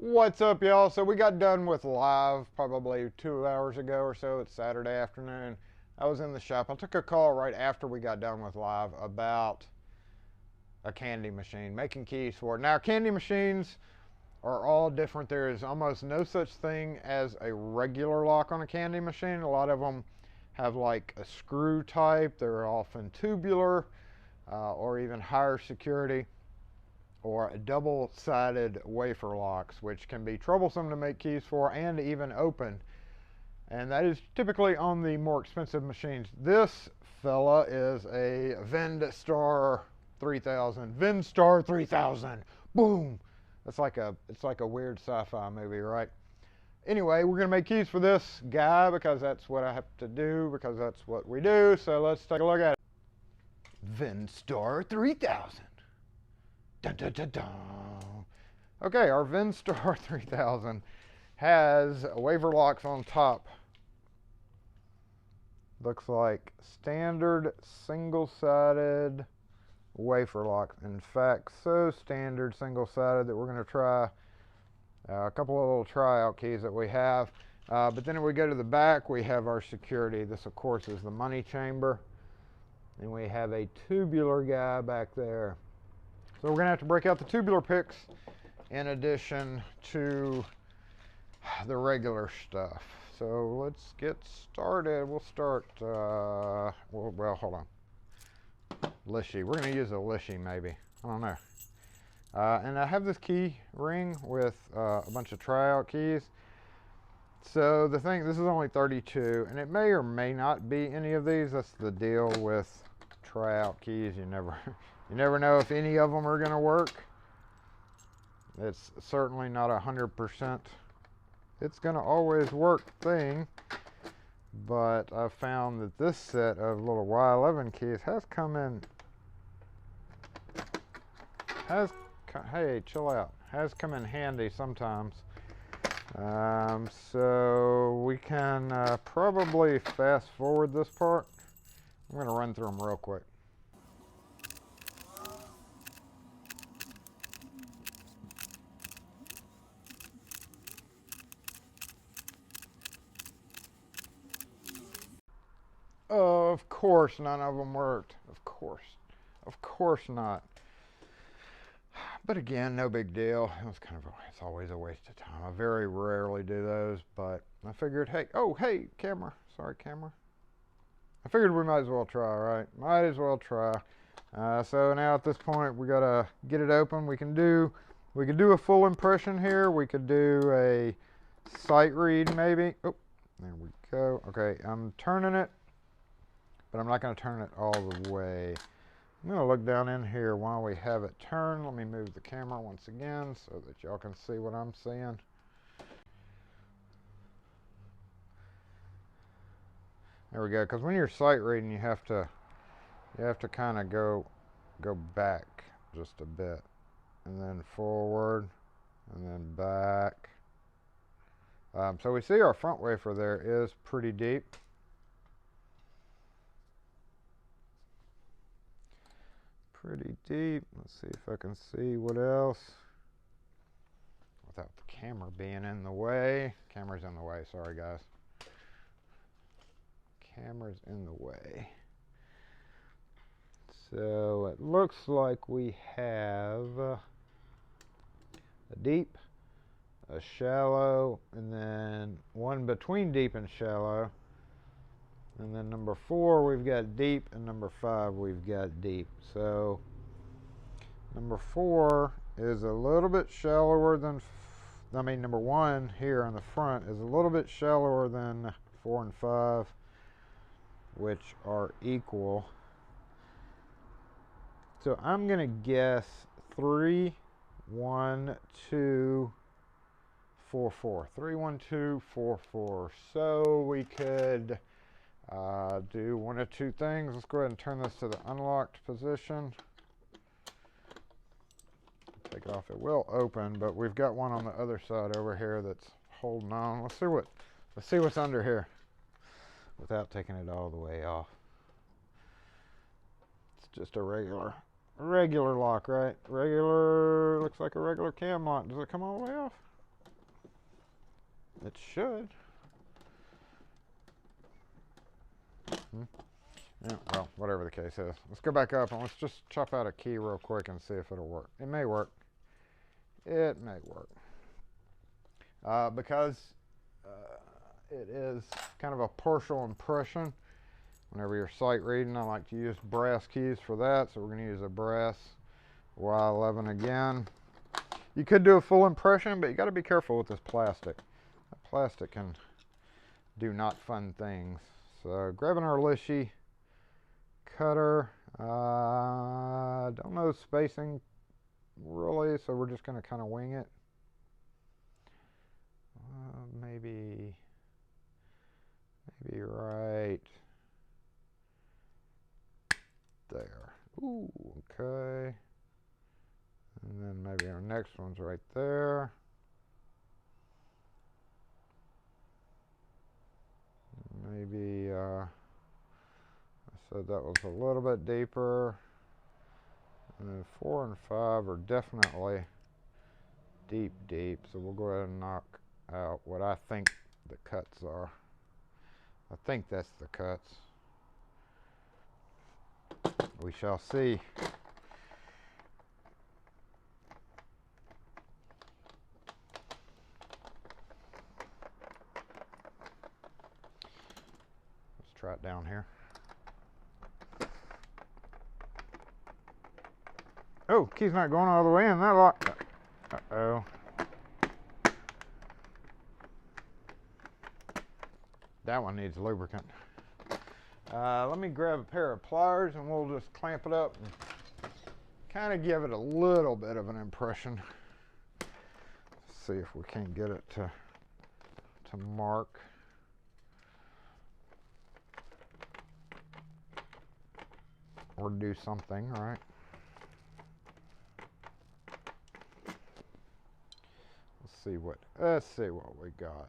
What's up, y'all? So we got done with live probably 2 hours ago or so. It's Saturday afternoon. I was in the shop. I took a call right after we got done with live about a candy machine, making keys for it. Now, candy machines are all different. There is almost no such thing as a regular lock on a candy machine. A lot of them have like a screw type. They're often tubular or even higher security, or double-sided wafer locks, which can be troublesome to make keys for and even open. And that is typically on the more expensive machines. This fella is a Vendstar 3000. Vendstar 3000. Boom. It's like a weird sci-fi movie, right? Anyway, we're gonna make keys for this guy because that's what I have to do, because that's what we do. So let's take a look at it. Vendstar 3000. Dun, dun, dun, dun. Okay, our Vendstar 3000 has wafer locks on top. Looks like standard single-sided wafer locks. In fact, so standard single-sided that we're going to try a couple of little tryout keys that we have. But then if we go to the back, we have our security. This, of course, is the money chamber. And we have a tubular guy back there. So we're going to have to break out the tubular picks in addition to the regular stuff. So let's get started. We'll start, well, hold on. Lishi. We're going to use a Lishi maybe. I don't know. And I have this key ring with a bunch of tryout keys. So this is only 32, and it may or may not be any of these. That's the deal with tryout keys. You never know if any of them are going to work. It's certainly not 100%. It's going to always work thing. But I've found that this set of little Y11 keys has come in. Hey, chill out. Has come in handy sometimes. So we can probably fast forward this part. I'm going to run through them real quick. Of course, none of them worked. Of course not. But again, no big deal. It's always a waste of time. I very rarely do those, but I figured, hey, camera. Sorry, camera. I figured we might as well try, right? Might as well try. So now at this point, we gotta get it open. We can do a full impression here. We could do a sight read maybe. Oh, there we go. Okay, I'm turning it, but I'm not going to turn it all the way. I'm going to look down in here while we have it turned. Let me move the camera once again so that y'all can see what I'm seeing. There we go. Because when you're sight reading, you have to kind of go back just a bit, and then forward, and then back. So we see our front wafer there is pretty deep. Pretty deep. Let's see if I can see what else without the camera being in the way. Camera's in the way, sorry guys. Camera's in the way. So it looks like we have a deep, a shallow, and then one between deep and shallow. And then number 4, we've got deep, and number 5, we've got deep. So number 4 is a little bit shallower than, number 1 here on the front is a little bit shallower than 4 and 5, which are equal. So I'm going to guess 3, 1, 2, 4, 4. 3, 1, 2, 4, 4. So we could do one of two things. Let's go ahead and turn this to the unlocked position. Take it off. It will open, but we've got one on the other side over here that's holding on. Let's see what's under here without taking it all the way off. It's just a regular lock, right? Looks like a regular cam lock. Does it come all the way off? It should. Yeah, well, whatever the case is. Let's go back up and let's just chop out a key real quick and see if it'll work. It may work. It may work. Because it is kind of a partial impression. Whenever you're sight reading, I like to use brass keys for that. So we're going to use a brass Y11 again. You could do a full impression, but you got to be careful with this plastic. That plastic can do not fun things. So grabbing our Lishi Cutter. Don't know spacing really, so we're just going to kind of wing it. Maybe right there. Ooh, okay. And then maybe our next one's right there. Maybe, I said that was a little bit deeper. And then 4 and 5 are definitely deep. So we'll go ahead and knock out what I think the cuts are. I think that's the cuts. We shall see. Let's try it down here. Oh, key's not going all the way in that lock. Uh-oh. That one needs lubricant. Let me grab a pair of pliers and we'll just clamp it up and kind of give it a little bit of an impression. See if we can't get it to mark. Or do something, right? Let's see what we got.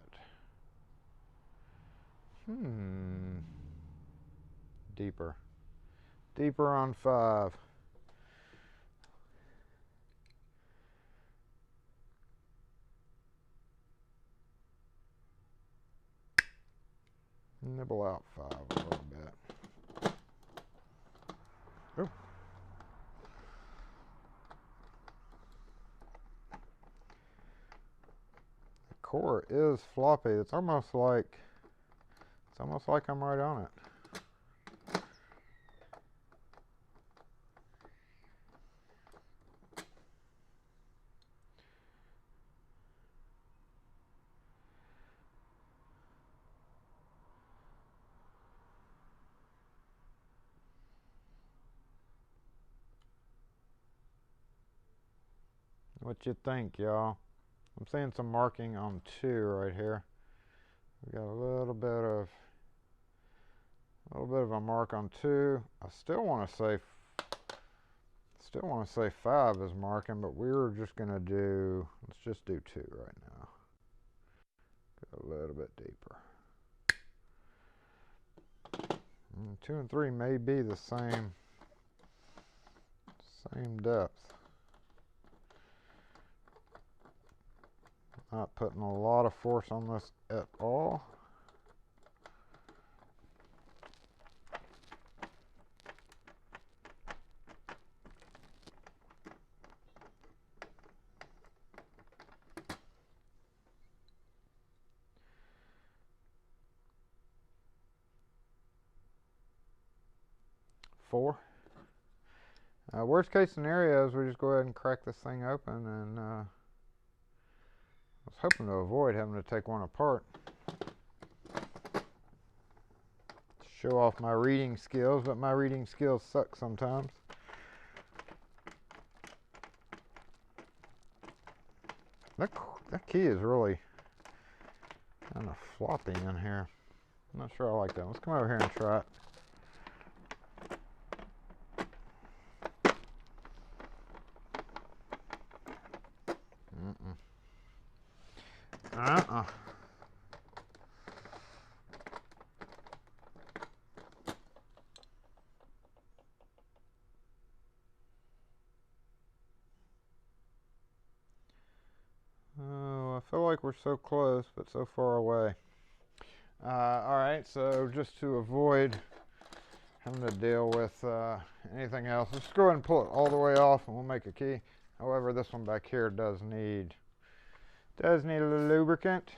Deeper on 5. Nibble out 5 a little bit. Ooh. The core is floppy. It's almost like I'm right on it. What you think, y'all? I'm seeing some marking on 2 right here. We got a little bit of a mark on 2. I still want to say 5 is marking, but we're just gonna do. Let's just do 2 right now. Go a little bit deeper. 2 and 3 may be the same depth. Not putting a lot of force on this at all. Worst case scenario is we just go ahead and crack this thing open, and I was hoping to avoid having to take one apart. Show off my reading skills, but my reading skills suck sometimes. That key is really kind of floppy in here. I'm not sure I like that. Let's come over here and try it. feel like we're so close, but so far away. Alright, so just to avoid having to deal with anything else, let's go ahead and pull it all the way off and we'll make a key. However, this one back here does need a little lubricant.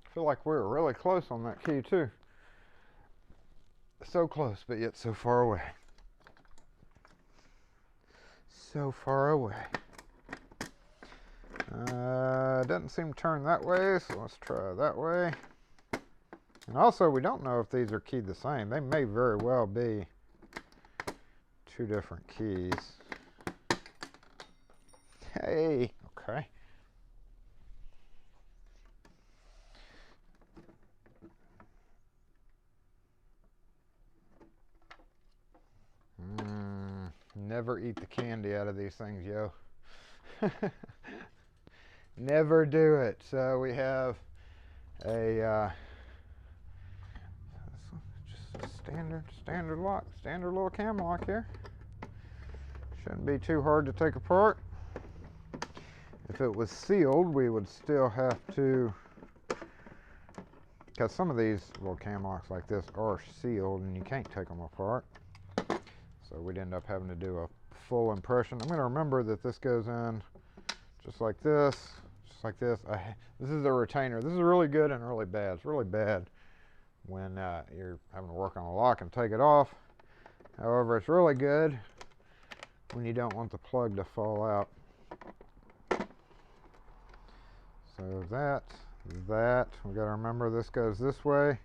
I feel like we were really close on that key too. So close, but yet so far away. So far away. Doesn't seem to turn that way, so let's try that way. And also, we don't know if these are keyed the same. They may very well be two different keys. Hey, okay. Never eat the candy out of these things, yo. Never do it. So we have a just a standard lock, standard little cam lock here. Shouldn't be too hard to take apart. If it was sealed, we would still have to, because some of these little cam locks like this are sealed and you can't take them apart. So we'd end up having to do a full impression. I'm going to remember that this goes in just like this, just like this. This is a retainer. This is really good and really bad. It's really bad when you're having to work on a lock and take it off. However, it's really good when you don't want the plug to fall out. So that, we got to remember this goes this way.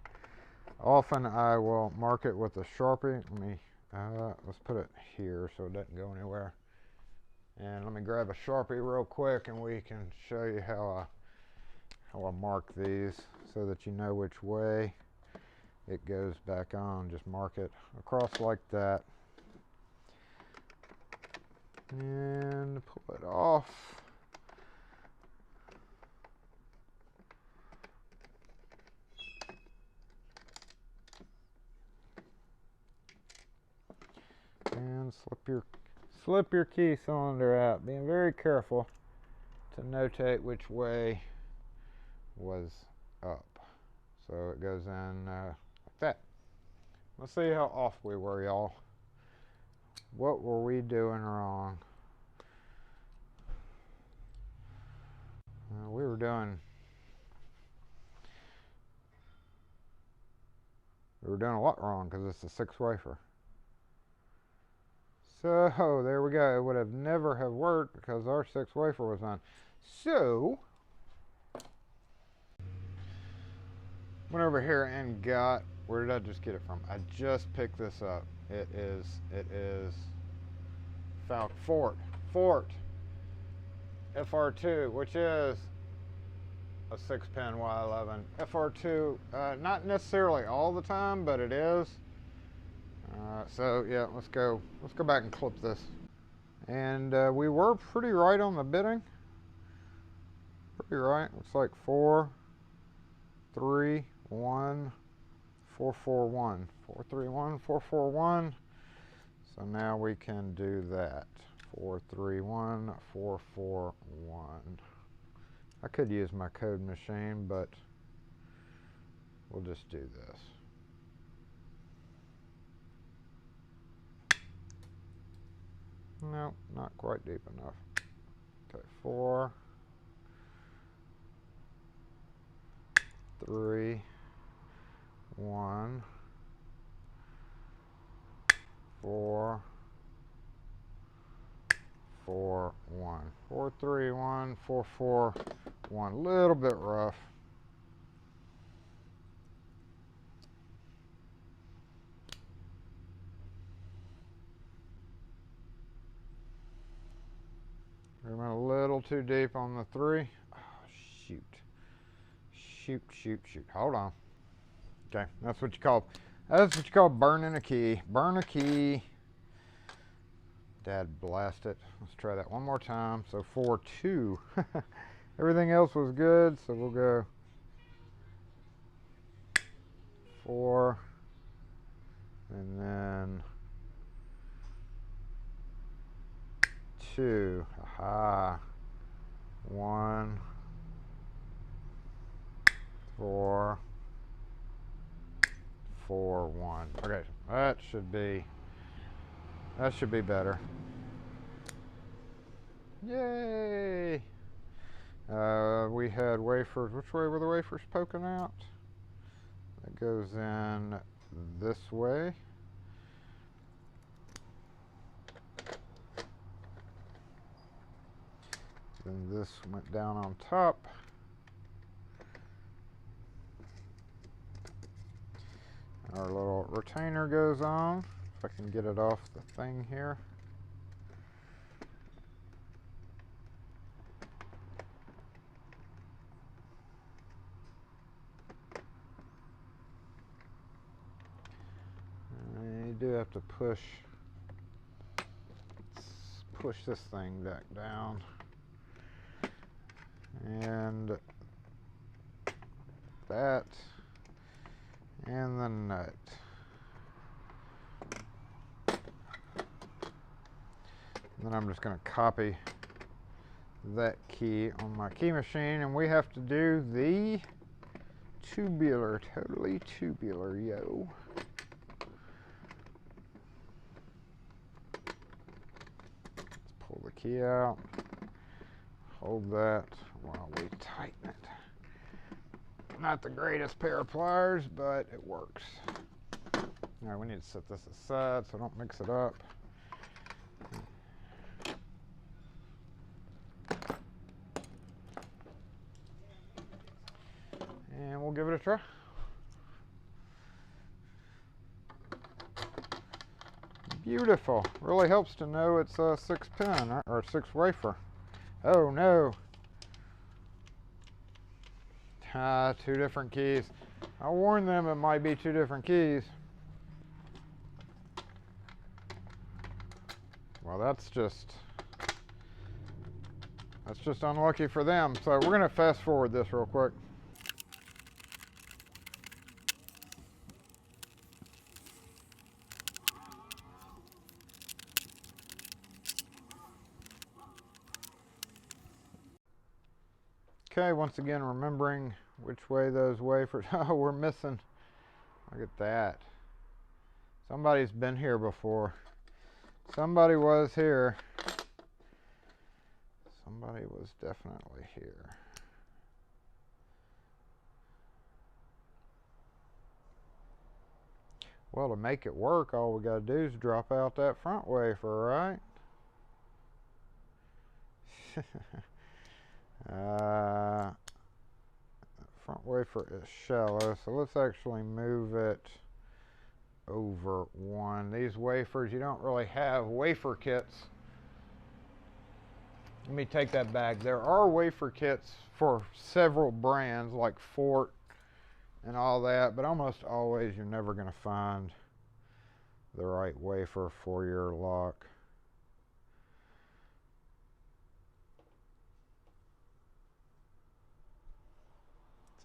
Often I will mark it with a Sharpie. Let's put it here so it doesn't go anywhere. And let me grab a Sharpie real quick and we can show you how I mark these so that you know which way it goes back on. Just mark it across like that. And pull it off. And slip your key cylinder out, being very careful to notate which way was up. So it goes in like that. Let's see how off we were, y'all. What were we doing wrong? We were doing a lot wrong because it's a 6 wafer. So there we go. It would have never have worked because our 6 wafer was on. So went over here and got, where did I just get it from? I just picked this up. It is Fort FR2, which is a 6-pin Y11. FR2, not necessarily all the time, but it is. So yeah, let's go back and clip this. And we were pretty right on the bitting. Pretty right. Looks like 4, 3, 1, 4, 4, 1. 4, 3, 1, 4, 4, 1. So now we can do that. 4, 3, 1, 4, 4, 1. I could use my code machine, but we'll just do this. No, not quite deep enough. Okay, 4, 3, 1, 4, 4, 1. 4, 3, 1, 4, 4, 1. A little bit rough. We went a little too deep on the 3. Oh, shoot. Shoot. Hold on. Okay, that's what you call burning a key. Burn a key. Dad blast it. Let's try that one more time. So 4, 2. Everything else was good, so we'll go 4, and then 2. Aha. 1, 4, 4, 1. Okay, that should be better. Yay! We had wafers. Which way were the wafers poking out? It goes in this way. Then this went down on top. Our little retainer goes on. If I can get it off the thing here. You do have to push this thing back down. And that, and the nut. And then I'm just going to copy that key on my key machine, and we have to do the tubular, totally tubular, yo. Let's pull the key out, hold that while we tighten it. Not the greatest pair of pliers, but it works. All right, we need to set this aside so I don't mix it up. And we'll give it a try. Beautiful. Really helps to know it's a 6-pin or 6 wafer. Oh no. 2 different keys. I warned them it might be 2 different keys. Well, that's just unlucky for them. So we're going to fast forward this real quick. Okay, once again remembering which way those wafers. Oh, we're missing. Look at that. Somebody's been here before. Somebody was here. Somebody was definitely here. Well, to make it work, all we gotta do is drop out that front wafer, right? Front wafer is shallow, so let's actually move it over 1. These wafers, you don't really have wafer kits. Let me take that back. There are wafer kits for several brands like Fort and all that, but almost always you're never going to find the right wafer for your lock.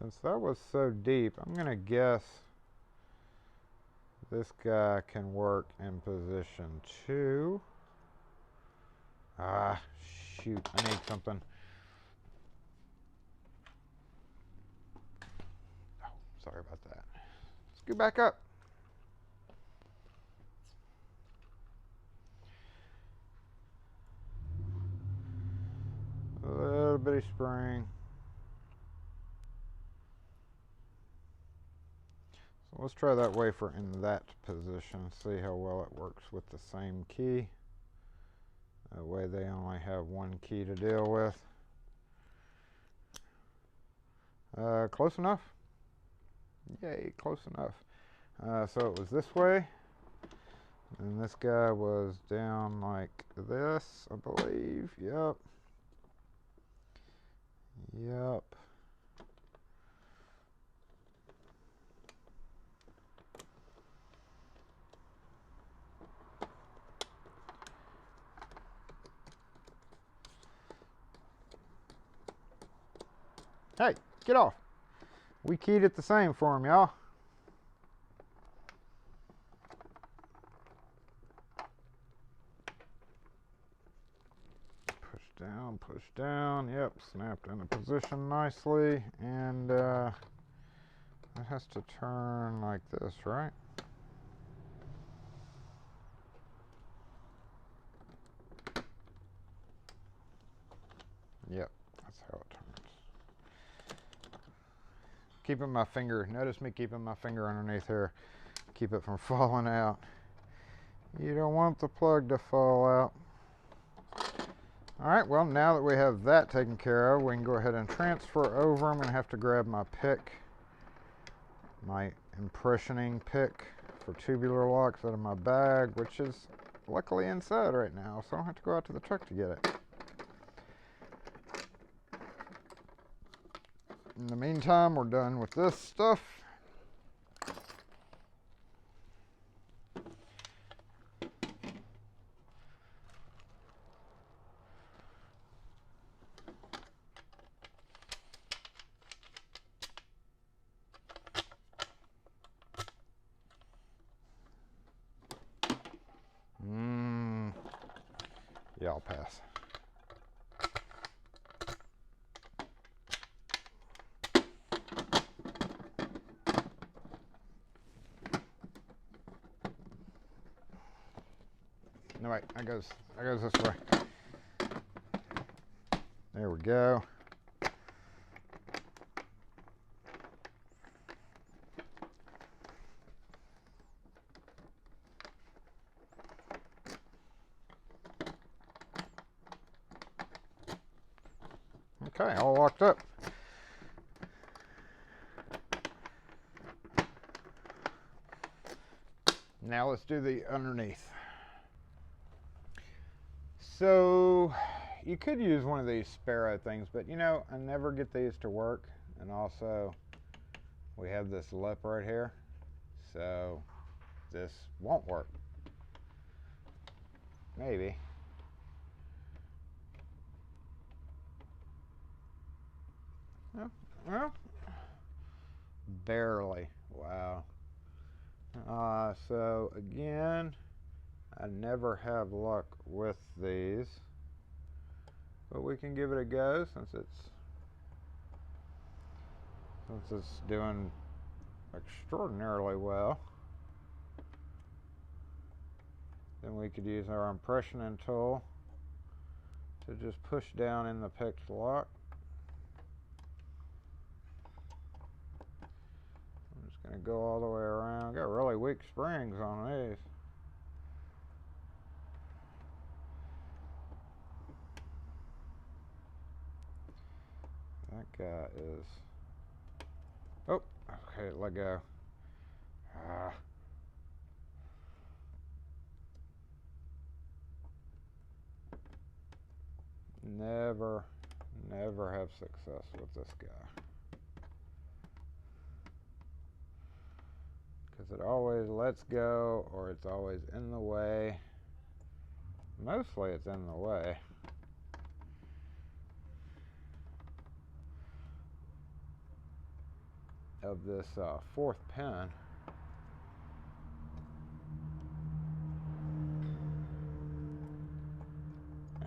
Since that was so deep, I'm going to guess this guy can work in position 2. Ah, shoot, I need something. Oh, sorry about that. Let's go back up. A little bitty spring. So let's try that wafer in that position, see how well it works with the same key. That way they only have 1 key to deal with. Close enough? Yay, close enough. So it was this way, and this guy was down like this, I believe. Yep. Yep. Hey, get off. We keyed it the same for him, y'all. Push down. Yep, snapped into position nicely. And it has to turn like this, right? Yep, that's how it turns. Keeping my finger, notice me keeping my finger underneath here. Keep it from falling out. You don't want the plug to fall out. Alright, well, now that we have that taken care of, we can go ahead and transfer over. I'm going to have to grab my pick, my impressioning pick for tubular locks out of my bag, which is luckily inside right now, so I don't have to go out to the truck to get it. In the meantime, we're done with this stuff. Yeah, I'll pass. No, wait, that goes this way. There we go. Okay, all locked up. Now let's do the underneath. So you could use one of these Sparrow things, but you know, I never get these to work. And also we have this lip right here, so this won't work. Maybe. Well, barely. Wow. So again, I never have luck with these, but we can give it a go since it's doing extraordinarily well. Then we could use our impressioning tool to just push down in the picked lock. I'm just going to go all the way around. Got really weak springs on these. That guy is... Oh, okay, let go. Never have success with this guy. Because it always lets go, or it's always in the way. Mostly it's in the way. Of this fourth pin.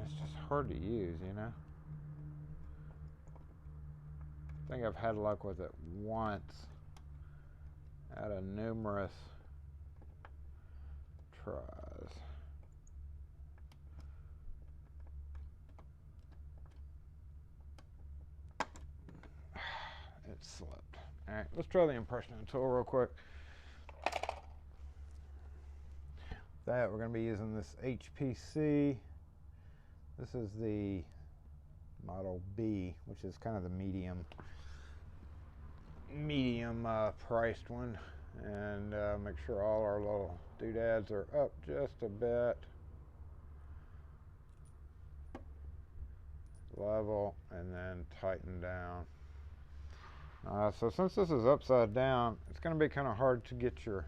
It's just hard to use, you know. I think I've had luck with it once out of numerous tries. It slipped. All right, let's try the impressioning tool real quick. That we're going to be using this HPC. This is the Model B, which is kind of the medium priced one. And make sure all our little doodads are up just a bit. Level and then tighten down. So since this is upside down, it's going to be kind of hard to get your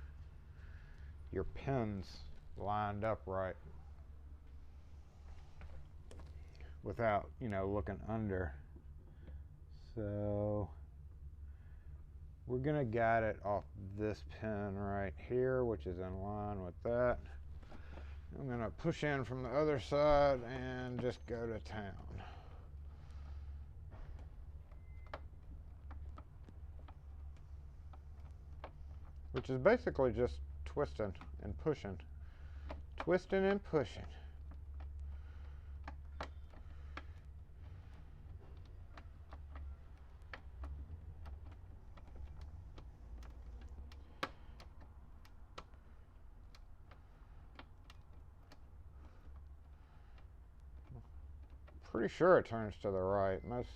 pins lined up right without, you know, looking under. So we're going to guide it off this pin right here, which is in line with that. I'm going to push in from the other side and just go to town. Which is basically just twisting and pushing. Twisting and pushing. Pretty sure it turns to the right. Most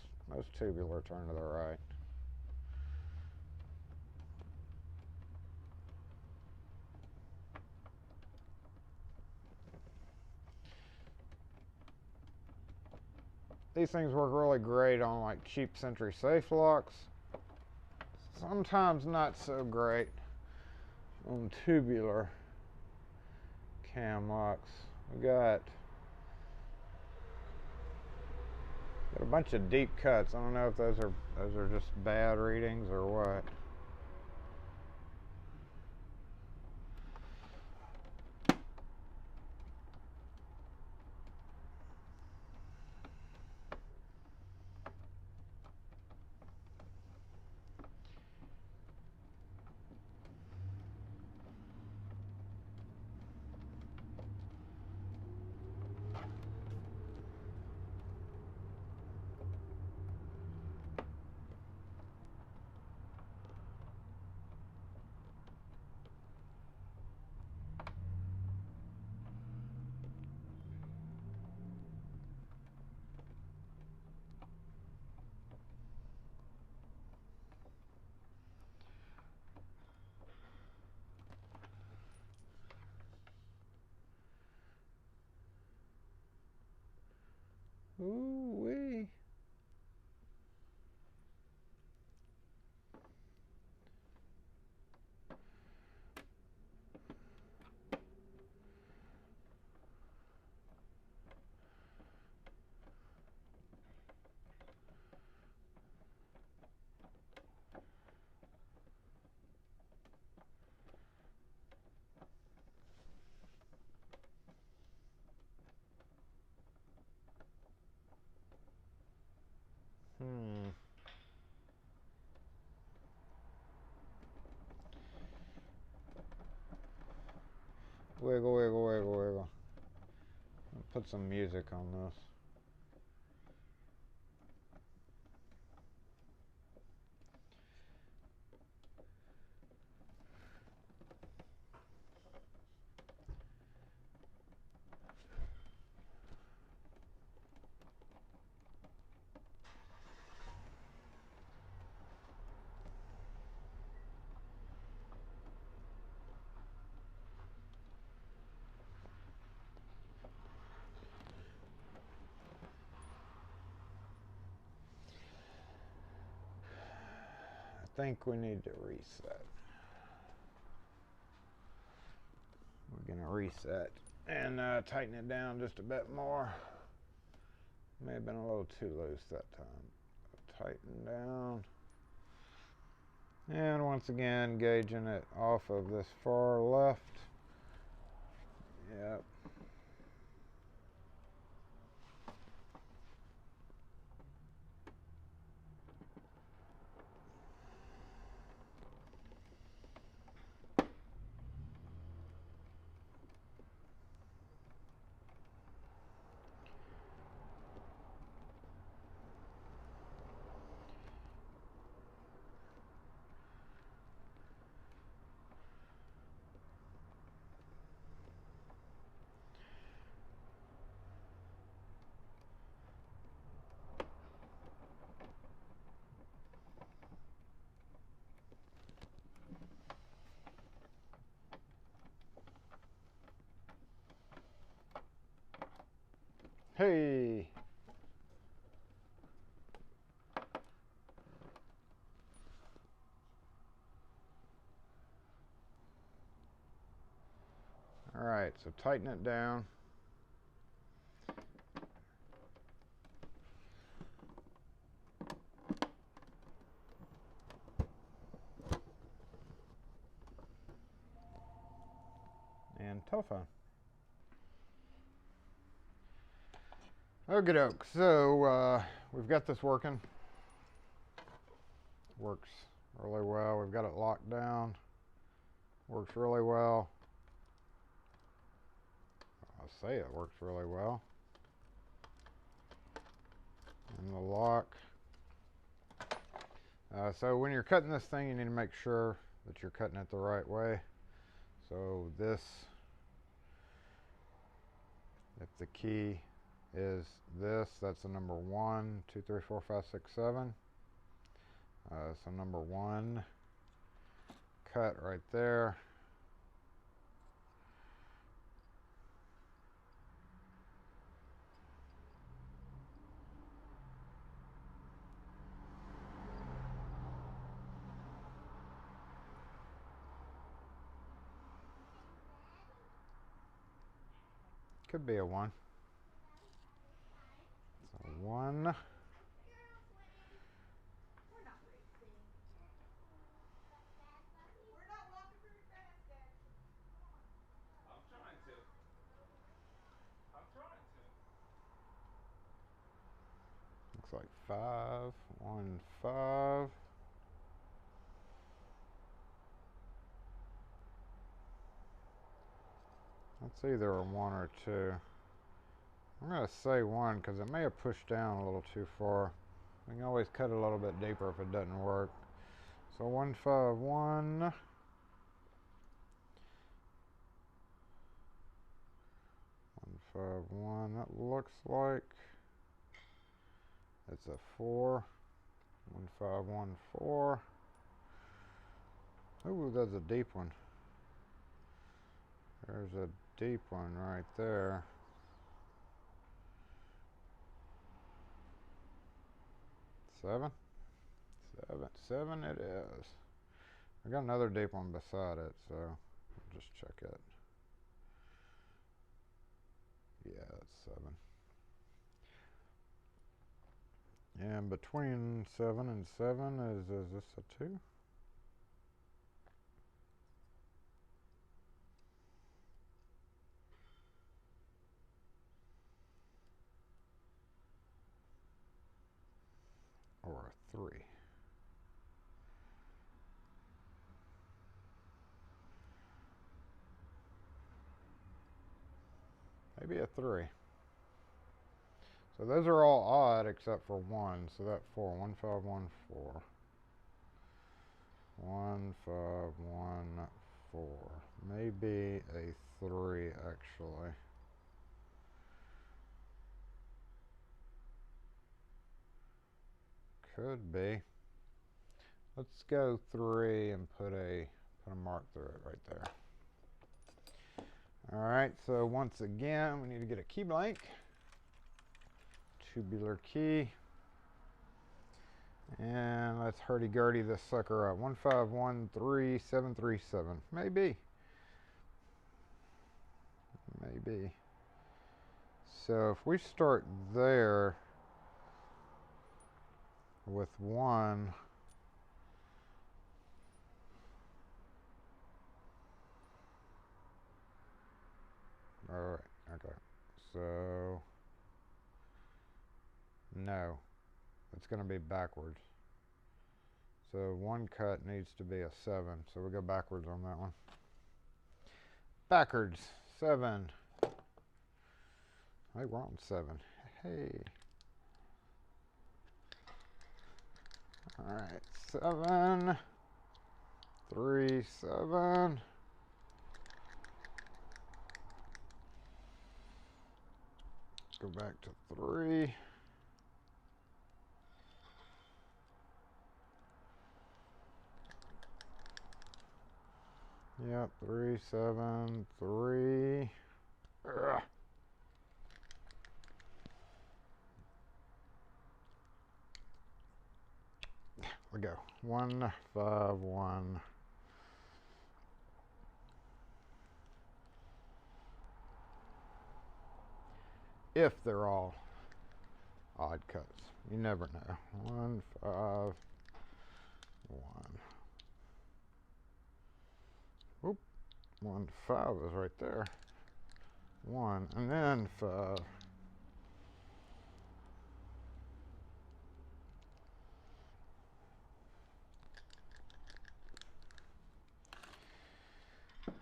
tubular turn to the right. These things work really great on like cheap Century safe locks. Sometimes not so great on tubular cam locks. We got a bunch of deep cuts. I don't know if those are just bad readings or what. Ooh-wee. Wiggle, wiggle, wiggle, wiggle. I'll put some music on this. I think we need to reset. We're going to reset and tighten it down just a bit more. May have been a little too loose that time. Tighten down. And once again, gauging it off of this far left. Yep. Hey! Alright, so tighten it down. telephone. Okie doke. So we've got this working. Works really well. We've got it locked down. Works really well. I'll say it works really well. And the lock. So when you're cutting this thing, you need to make sure that you're cutting it the right way. So this, if the key is this, that's the number 1, 2, 3, 4, 5, 6, 7. So number 1, cut right there. Could be a 1. So 1. Looks like 5, 1, 5. That's either a 1 or 2. I'm going to say 1 because it may have pushed down a little too far. We can always cut a little bit deeper if it doesn't work. So 1, 5, 1. 1, 5, 1. That looks like it's a 4. 1, 5, 1, 4. Ooh, that's a deep one. There's a deep one right there. 7. 7 it is. I got another deep one beside it, so I'll just check it. Yeah, it's 7. And between 7 and 7 is this a 2? Or a 3? Maybe a 3. So those are all odd except for 1. So that 4. 1, 5, 1, 4. 1, 5, 1, 4. Maybe a 3 actually. Could be. Let's go 3 and put a mark through it right there. All right, so once again, we need to get a key blank. Tubular key. And let's Herty Gerty this sucker up. 1513737. Maybe. Maybe. So if we start there with 1, all right, okay. So no, it's going to be backwards. So 1 cut needs to be a 7. So we go backwards on that one. Backwards, 7. Hey, we're on 7. Hey. All right, 7, 3, 7. Go back to 3. Yep, 3, 7, 3. Ugh. We go. 1, 5, 1. If they're all odd cuts. You never know. 1, 5, 1. Oop. 1 to 5 is right there. 1 and then 5.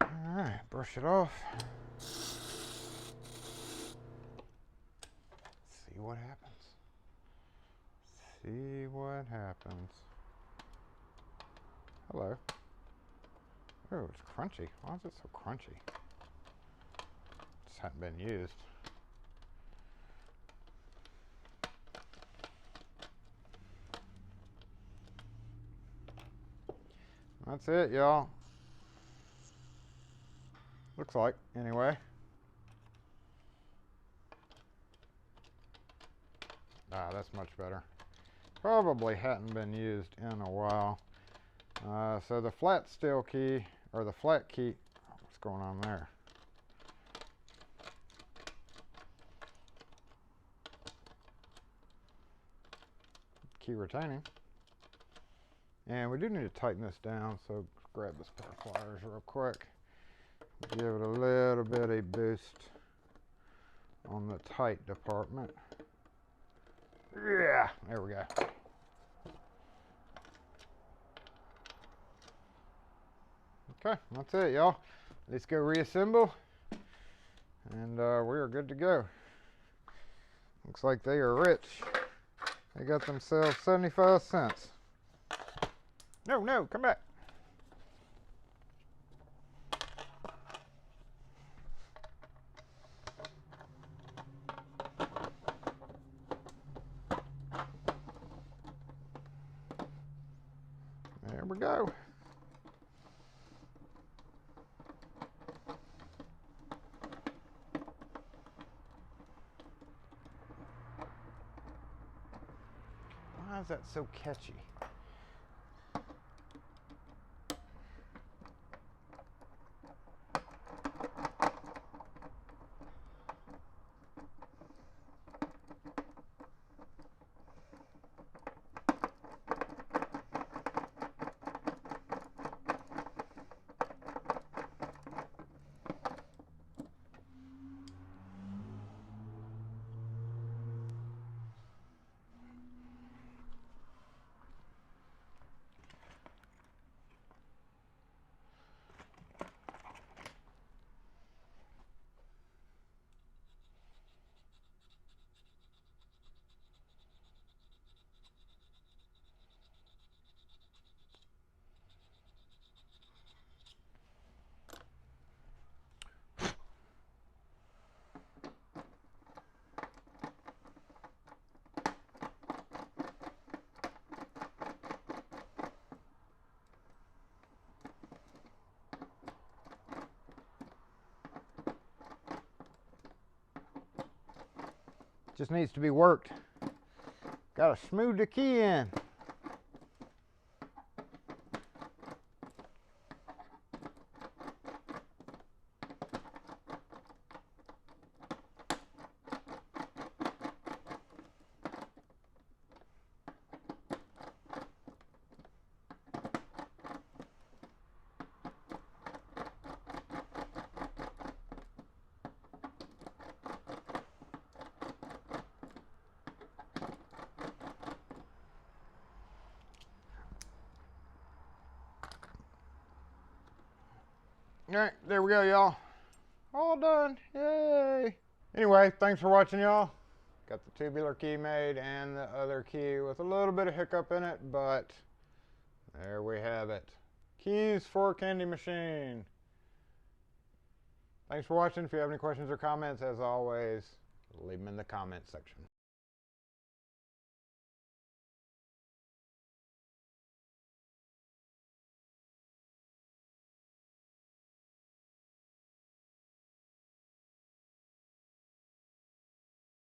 Alright, brush it off. See what happens. See what happens. Hello. Oh, it's crunchy. Why is it so crunchy? Just hadn't been used. That's it, y'all. Looks like, anyway. Ah, that's much better. Probably hadn't been used in a while. So the flat steel key, or the flat key, what's going on there? Key retaining. And we do need to tighten this down, so grab this pair of pliers real quick. Give it a little bit of boost on the tight department. Yeah, there we go. Okay, that's it, y'all. Let's go reassemble, and we are good to go. Looks like they are rich. They got themselves 75 cents. No, no, come back. There we go. Why is that so catchy? Just needs to be worked. Gotta smooth the key in. All right, there we go, y'all. All done, yay. Anyway, thanks for watching, y'all. Got the tubular key made and the other key with a little bit of hiccup in it, but there we have it. Keys for candy machine. Thanks for watching. If you have any questions or comments, as always, leave them in the comments section.